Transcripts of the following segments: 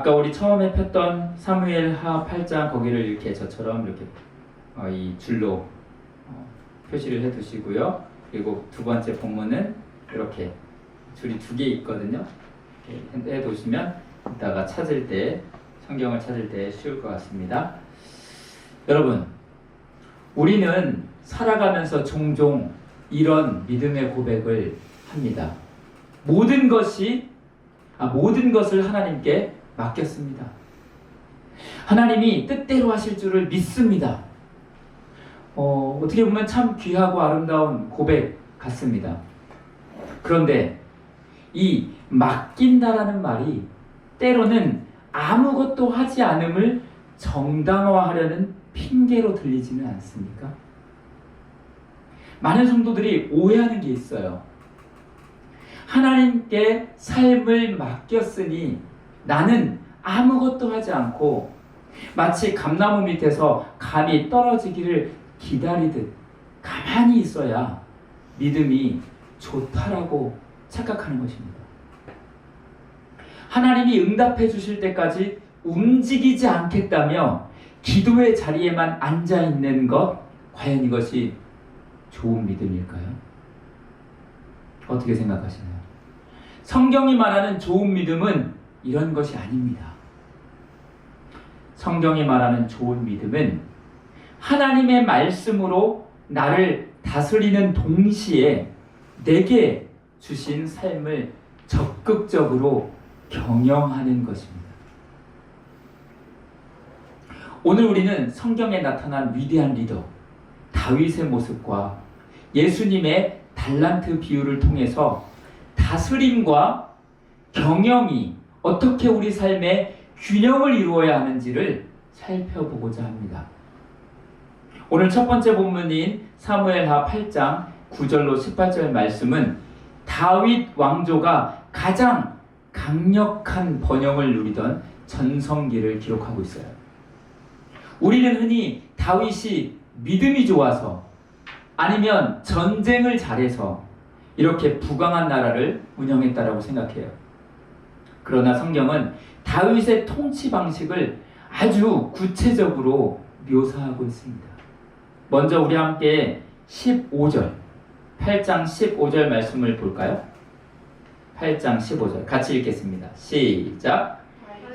아까 우리 처음에 폈던 사무엘하 8장 거기를 이렇게 저처럼 이렇게 이 줄로 표시를 해 두시고요. 그리고 두 번째 본문은 이렇게 줄이 두 개 있거든요. 이렇게 해 두시면 이따가 찾을 때, 성경을 찾을 때 쉬울 것 같습니다. 여러분, 우리는 살아가면서 종종 이런 믿음의 고백을 합니다. 모든 것을 하나님께 맡겼습니다. 하나님이 뜻대로 하실 줄을 믿습니다. 어떻게 보면 참 귀하고 아름다운 고백 같습니다. 그런데 이 맡긴다라는 말이 때로는 아무것도 하지 않음을 정당화하려는 핑계로 들리지는 않습니까? 많은 성도들이 오해하는 게 있어요. 하나님께 삶을 맡겼으니 나는 아무것도 하지 않고 마치 감나무 밑에서 감이 떨어지기를 기다리듯 가만히 있어야 믿음이 좋다라고 착각하는 것입니다. 하나님이 응답해 주실 때까지 움직이지 않겠다며 기도의 자리에만 앉아 있는 것, 과연 이것이 좋은 믿음일까요? 어떻게 생각하시나요? 성경이 말하는 좋은 믿음은 이런 것이 아닙니다. 성경이 말하는 좋은 믿음은 하나님의 말씀으로 나를 다스리는 동시에 내게 주신 삶을 적극적으로 경영하는 것입니다. 오늘 우리는 성경에 나타난 위대한 리더 다윗의 모습과 예수님의 달란트 비유를 통해서 다스림과 경영이 어떻게 우리 삶에 균형을 이루어야 하는지를 살펴보고자 합니다. 오늘 첫 번째 본문인 사무엘하 8장 9절로 18절 말씀은 다윗 왕조가 가장 강력한 번영을 누리던 전성기를 기록하고 있어요. 우리는 흔히 다윗이 믿음이 좋아서 아니면 전쟁을 잘해서 이렇게 부강한 나라를 운영했다라고 생각해요. 그러나 성경은 다윗의 통치 방식을 아주 구체적으로 묘사하고 있습니다. 먼저 우리 함께 15절, 8장 15절 말씀을 볼까요? 8장 15절 같이 읽겠습니다. 시작.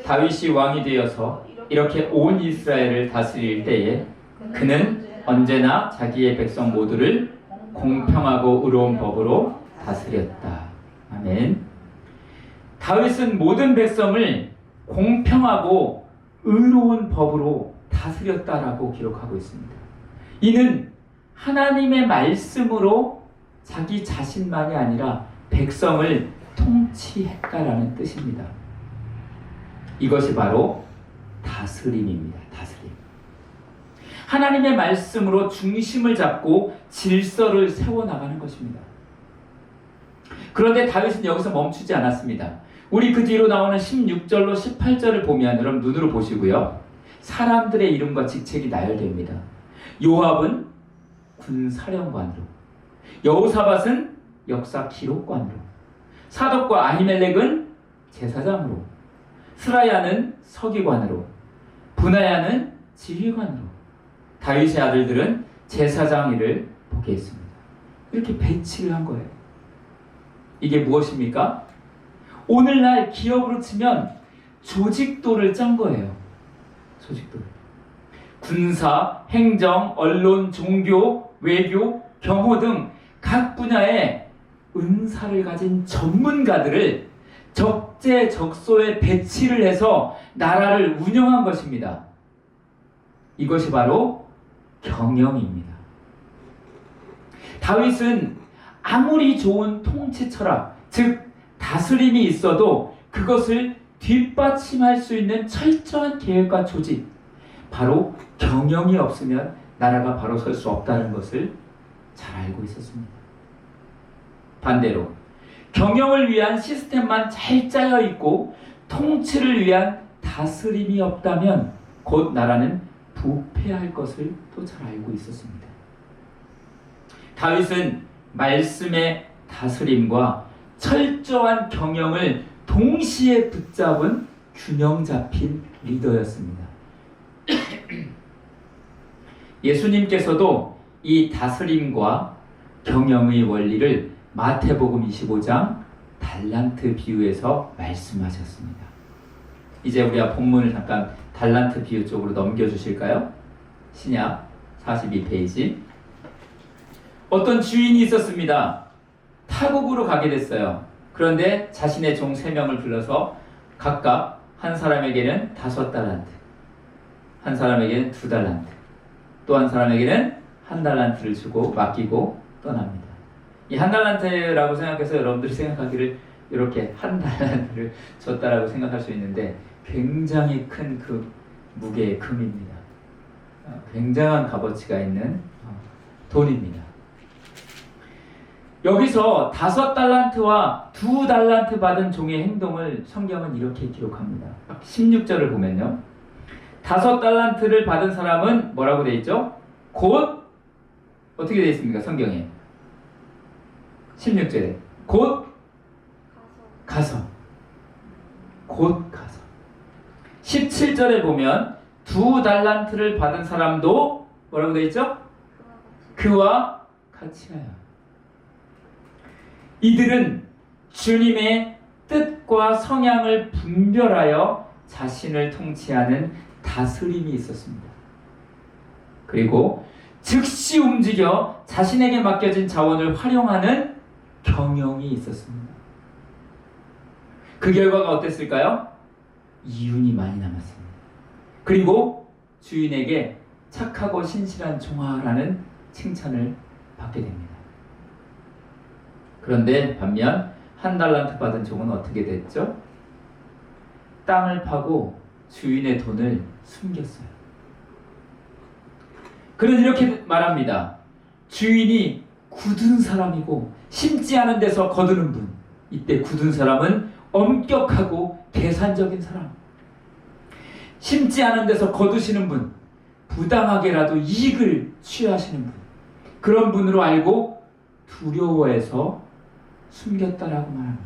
다윗이 왕이 되어서 이렇게 온 이스라엘을 다스릴 때에 그는 언제나 자기의 백성 모두를 공평하고 의로운 법으로 다스렸다. 아멘. 다윗은 모든 백성을 공평하고 의로운 법으로 다스렸다라고 기록하고 있습니다. 이는 하나님의 말씀으로 자기 자신만이 아니라 백성을 통치했다라는 뜻입니다. 이것이 바로 다스림입니다. 다스림. 하나님의 말씀으로 중심을 잡고 질서를 세워나가는 것입니다. 그런데 다윗은 여기서 멈추지 않았습니다. 우리 그 뒤로 나오는 16절로 18절을 보면 여러분 눈으로 보시고요. 사람들의 이름과 직책이 나열됩니다. 요압은 군사령관으로, 여호사밧은 역사 기록관으로, 사독과 아히멜렉은 제사장으로, 스라야는 서기관으로, 분하야는 지휘관으로, 다윗의 아들들은 제사장 일을 보게 했습니다. 이렇게 배치를 한 거예요. 이게 무엇입니까? 오늘날 기업으로 치면 조직도를 짠 거예요. 조직도. 군사, 행정, 언론, 종교, 외교, 경호 등 각 분야의 은사를 가진 전문가들을 적재적소에 배치를 해서 나라를 운영한 것입니다. 이것이 바로 경영입니다. 다윗은 아무리 좋은 통치 철학, 즉 다스림이 있어도 그것을 뒷받침할 수 있는 철저한 계획과 조직, 바로 경영이 없으면 나라가 바로 설 수 없다는 것을 잘 알고 있었습니다. 반대로 경영을 위한 시스템만 잘 짜여 있고 통치를 위한 다스림이 없다면 곧 나라는 부패할 것을 또 잘 알고 있었습니다. 다윗은 말씀의 다스림과 철저한 경영을 동시에 붙잡은 균형 잡힌 리더였습니다. 예수님께서도 이 다스림과 경영의 원리를 마태복음 25장 달란트 비유에서 말씀하셨습니다. 이제 우리가 본문을 잠깐 달란트 비유 쪽으로 넘겨주실까요? 신약 42페이지. 어떤 주인이 있었습니다. 타국으로 가게 됐어요. 그런데 자신의 종 3명을 불러서 각각 한 사람에게는 5달란트, 한 사람에게는 2달란트, 또 한 사람에게는 1달란트를 주고 맡기고 떠납니다. 이 1달란트라고 생각해서 여러분들이 생각하기를 이렇게 1달란트를 줬다라고 생각할 수 있는데 굉장히 큰 그 무게의 금입니다. 굉장한 값어치가 있는 돈입니다. 여기서 5달란트와 2달란트 받은 종의 행동을 성경은 이렇게 기록합니다. 16절을 보면요. 5달란트를 받은 사람은 뭐라고 되어 있죠? 곧 어떻게 되어 있습니까? 성경에 16절에 곧 가서 곧 가서 17절에 보면 2달란트를 받은 사람도 뭐라고 되어 있죠? 그와 같이 하여. 이들은 주님의 뜻과 성향을 분별하여 자신을 통치하는 다스림이 있었습니다. 그리고 즉시 움직여 자신에게 맡겨진 자원을 활용하는 경영이 있었습니다. 그 결과가 어땠을까요? 이윤이 많이 남았습니다. 그리고 주인에게 착하고 신실한 종아라는 칭찬을 받게 됩니다. 그런데 반면 1달란트 받은 종은 어떻게 됐죠? 땅을 파고 주인의 돈을 숨겼어요. 그는 이렇게 말합니다. 주인이 굳은 사람이고 심지 않은 데서 거두는 분. 이때 굳은 사람은 엄격하고 계산적인 사람. 심지 않은 데서 거두시는 분. 부당하게라도 이익을 취하시는 분. 그런 분으로 알고 두려워해서 숨겼다라고 말합니다.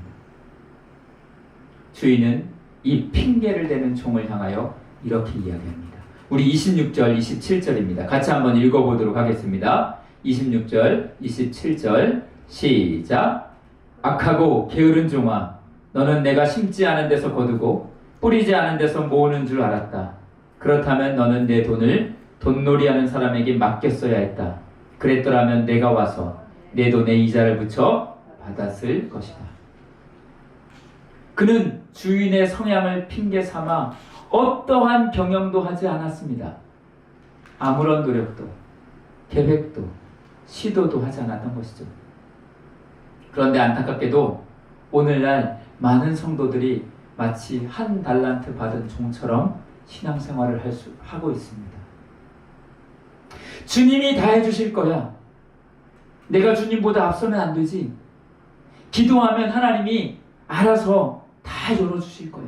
주인은 이 핑계를 대는 종을 향하여 이렇게 이야기합니다. 우리 26절, 27절입니다. 같이 한번 읽어보도록 하겠습니다. 26절, 27절 시작. 악하고 게으른 종아, 너는 내가 심지 않은 데서 거두고 뿌리지 않은 데서 모으는 줄 알았다. 그렇다면 너는 내 돈을 돈놀이하는 사람에게 맡겼어야 했다. 그랬더라면 내가 와서 내 돈에 이자를 붙여 받았을 것이다. 그는 주인의 성향을 핑계 삼아 어떠한 경영도 하지 않았습니다. 아무런 노력도, 계획도, 시도도 하지 않았던 것이죠. 그런데 안타깝게도 오늘날 많은 성도들이 마치 1달란트 받은 종처럼 신앙생활을 하고 있습니다. 주님이 다 해주실 거야. 내가 주님보다 앞서면 안 되지. 기도하면 하나님이 알아서 다 열어주실 거야.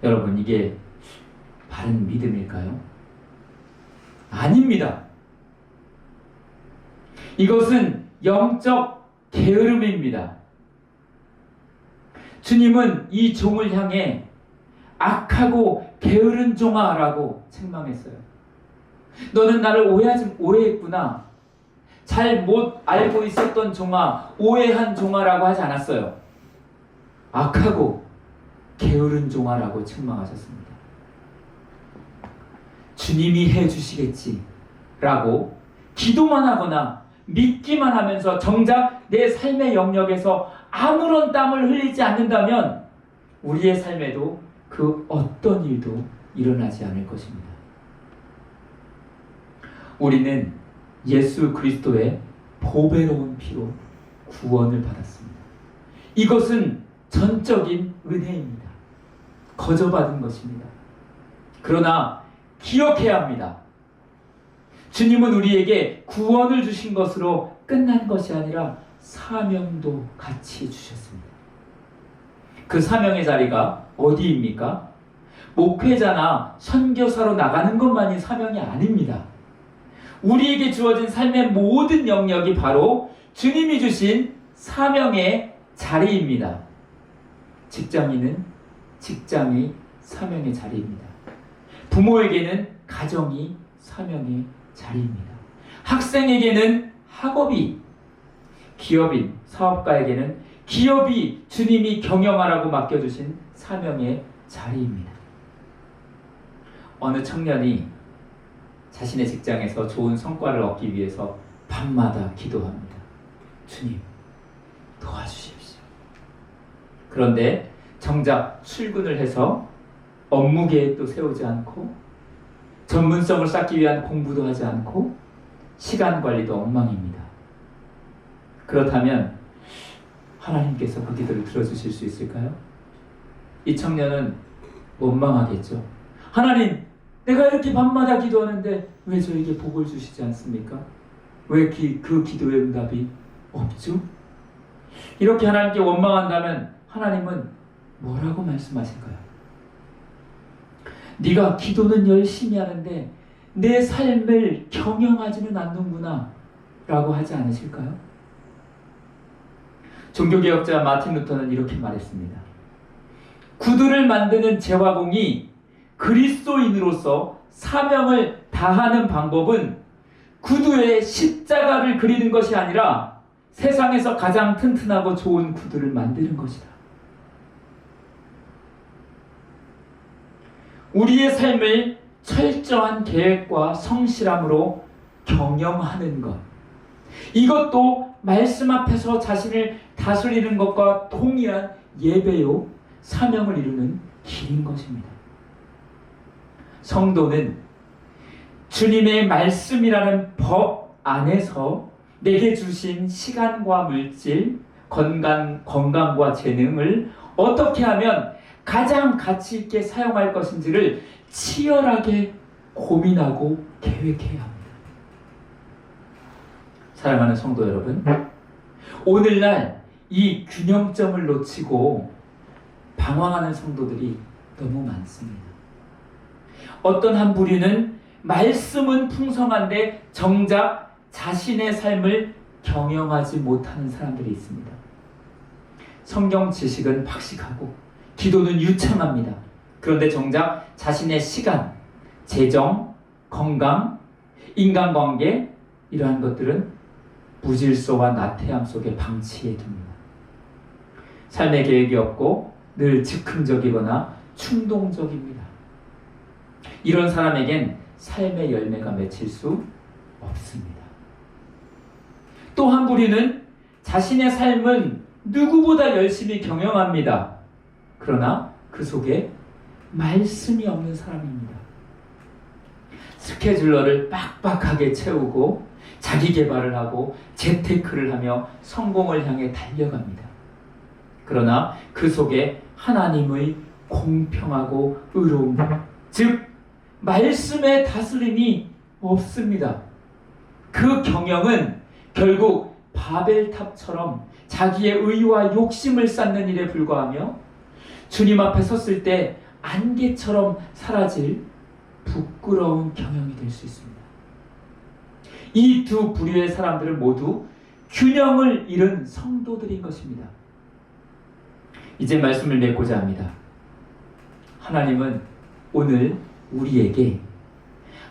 여러분, 이게 바른 믿음일까요? 아닙니다. 이것은 영적 게으름입니다. 주님은 이 종을 향해 악하고 게으른 종아라고 책망했어요. 너는 나를 오해했구나. 잘 못 알고 있었던 종아, 오해한 종아라고 하지 않았어요. 악하고 게으른 종아라고 책망하셨습니다. 주님이 해주시겠지 라고 기도만 하거나 믿기만 하면서 정작 내 삶의 영역에서 아무런 땀을 흘리지 않는다면 우리의 삶에도 그 어떤 일도 일어나지 않을 것입니다. 우리는 예수 그리스도의 보배로운 피로 구원을 받았습니다. 이것은 전적인 은혜입니다. 거저받은 것입니다. 그러나 기억해야 합니다. 주님은 우리에게 구원을 주신 것으로 끝난 것이 아니라 사명도 같이 주셨습니다. 그 사명의 자리가 어디입니까? 목회자나 선교사로 나가는 것만이 사명이 아닙니다. 우리에게 주어진 삶의 모든 영역이 바로 주님이 주신 사명의 자리입니다. 직장인은 직장이 사명의 자리입니다. 부모에게는 가정이 사명의 자리입니다. 학생에게는 학업이, 기업인, 사업가에게는 기업이 주님이 경영하라고 맡겨주신 사명의 자리입니다. 어느 청년이 자신의 직장에서 좋은 성과를 얻기 위해서 밤마다 기도합니다. 주님, 도와주십시오. 그런데 정작 출근을 해서 업무 계획도 세우지 않고 전문성을 쌓기 위한 공부도 하지 않고 시간 관리도 엉망입니다. 그렇다면 하나님께서 그 기도를 들어주실 수 있을까요? 이 청년은 원망하겠죠. 하나님, 내가 이렇게 밤마다 기도하는데 왜 저에게 복을 주시지 않습니까? 왜 그 기도의 응답이 없죠? 이렇게 하나님께 원망한다면 하나님은 뭐라고 말씀하실까요? 네가 기도는 열심히 하는데 내 삶을 경영하지는 않는구나 라고 하지 않으실까요? 종교개혁자 마틴 루터는 이렇게 말했습니다. 구두를 만드는 제화공이 그리스도인으로서 사명을 다하는 방법은 구두에 십자가를 그리는 것이 아니라 세상에서 가장 튼튼하고 좋은 구두를 만드는 것이다. 우리의 삶을 철저한 계획과 성실함으로 경영하는 것, 이것도 말씀 앞에서 자신을 다스리는 것과 동일한 예배요 사명을 이루는 길인 것입니다. 성도는 주님의 말씀이라는 법 안에서 내게 주신 시간과 물질, 건강과 재능을 어떻게 하면 가장 가치 있게 사용할 것인지를 치열하게 고민하고 계획해야 합니다. 사랑하는 성도 여러분, 오늘날 이 균형점을 놓치고 방황하는 성도들이 너무 많습니다. 어떤 한 부류는 말씀은 풍성한데 정작 자신의 삶을 경영하지 못하는 사람들이 있습니다. 성경 지식은 박식하고 기도는 유창합니다. 그런데 정작 자신의 시간, 재정, 건강, 인간관계 이러한 것들은 무질서와 나태함 속에 방치해 둡니다. 삶의 계획이 없고 늘 즉흥적이거나 충동적입니다. 이런 사람에겐 삶의 열매가 맺힐 수 없습니다. 또 한 부류는 자신의 삶은 누구보다 열심히 경영합니다. 그러나 그 속에 말씀이 없는 사람입니다. 스케줄러를 빡빡하게 채우고 자기 개발을 하고 재테크를 하며 성공을 향해 달려갑니다. 그러나 그 속에 하나님의 공평하고 의로움, 즉 말씀의 다스림이 없습니다. 그 경영은 결국 바벨탑처럼 자기의 의와 욕심을 쌓는 일에 불과하며 주님 앞에 섰을 때 안개처럼 사라질 부끄러운 경영이 될 수 있습니다. 이 두 부류의 사람들은 모두 균형을 잃은 성도들인 것입니다. 이제 말씀을 맺고자 합니다. 하나님은 오늘 우리에게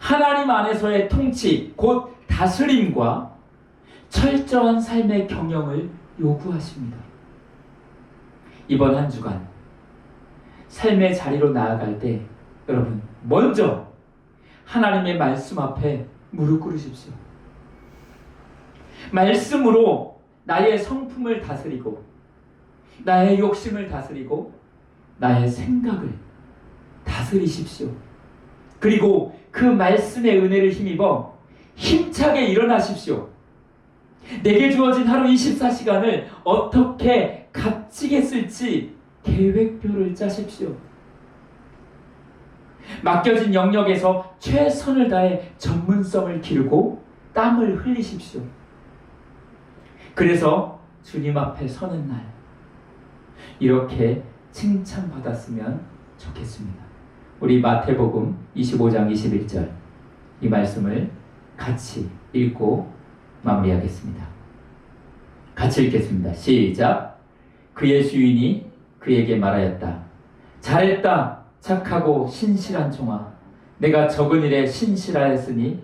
하나님 안에서의 통치, 곧 다스림과 철저한 삶의 경영을 요구하십니다. 이번 한 주간 삶의 자리로 나아갈 때 여러분 먼저 하나님의 말씀 앞에 무릎 꿇으십시오. 말씀으로 나의 성품을 다스리고 나의 욕심을 다스리고 나의 생각을 다스리십시오. 그리고 그 말씀의 은혜를 힘입어 힘차게 일어나십시오. 내게 주어진 하루 24시간을 어떻게 값지게 쓸지 계획표를 짜십시오. 맡겨진 영역에서 최선을 다해 전문성을 기르고 땀을 흘리십시오. 그래서 주님 앞에 서는 날 이렇게 칭찬받았으면 좋겠습니다. 우리 마태복음 25장 21절 이 말씀을 같이 읽고 마무리하겠습니다. 같이 읽겠습니다. 시작. 그의 주인이 그에게 말하였다. 잘했다 착하고 신실한 종아, 내가 적은 일에 신실하였으니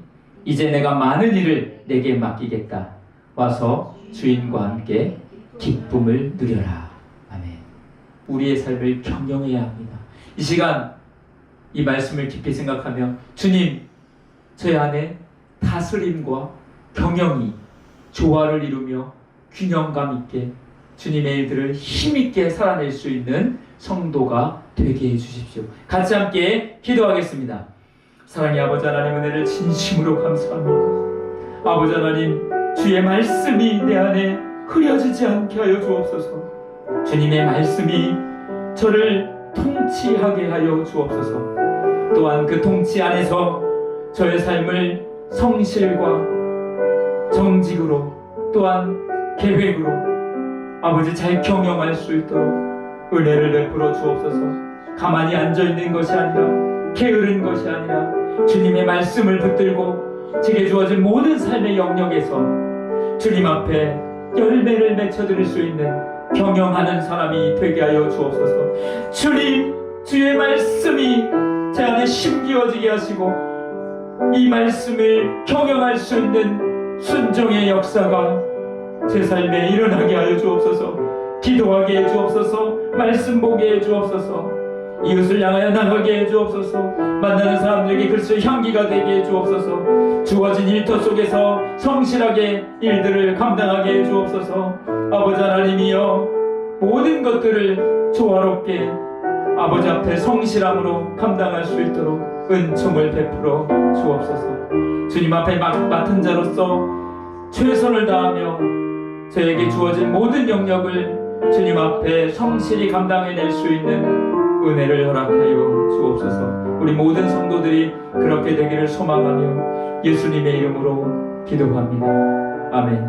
이제 내가 많은 일을 내게 맡기겠다. 와서 주인과 함께 기쁨을 누려라. 아멘. 우리의 삶을 경영해야 합니다. 이 시간 이 말씀을 깊이 생각하며 주님, 저희 안에 다스림과 경영이 조화를 이루며 균형감 있게 주님의 일들을 힘있게 살아낼 수 있는 성도가 되게 해주십시오. 같이 함께 기도하겠습니다. 사랑의 아버지 하나님, 은혜를 진심으로 감사합니다. 아버지 하나님, 주의 말씀이 내 안에 흐려지지 않게 하여 주옵소서. 주님의 말씀이 저를 통치하게 하여 주옵소서. 또한 그 통치 안에서 저의 삶을 성실과 정직으로, 또한 계획으로 아버지 잘 경영할 수 있도록 은혜를 베풀어 주옵소서. 가만히 앉아있는 것이 아니라, 게으른 것이 아니라 주님의 말씀을 붙들고 제게 주어진 모든 삶의 영역에서 주님 앞에 열매를 맺혀드릴 수 있는 경영하는 사람이 되게 하여 주옵소서. 주님, 주의 말씀이 제 안에 심기어지게 하시고 이 말씀을 경영할 수 있는 순종의 역사가 제 삶에 일어나게 하여 주옵소서. 기도하게 해 주옵소서. 말씀 보게 해 주옵소서. 이웃을 향하여 나가게 해 주옵소서. 만나는 사람들에게 그리스도의 향기가 되게 해 주옵소서. 주어진 일터 속에서 성실하게 일들을 감당하게 해 주옵소서. 아버지 하나님이여, 모든 것들을 조화롭게 아버지 앞에 성실함으로 감당할 수 있도록 은총을 베풀어 주옵소서. 주님 앞에 맡은 자로서 최선을 다하며 저에게 주어진 모든 영역을 주님 앞에 성실히 감당해낼 수 있는 은혜를 허락하여 주옵소서. 우리 모든 성도들이 그렇게 되기를 소망하며 예수님의 이름으로 기도합니다. 아멘.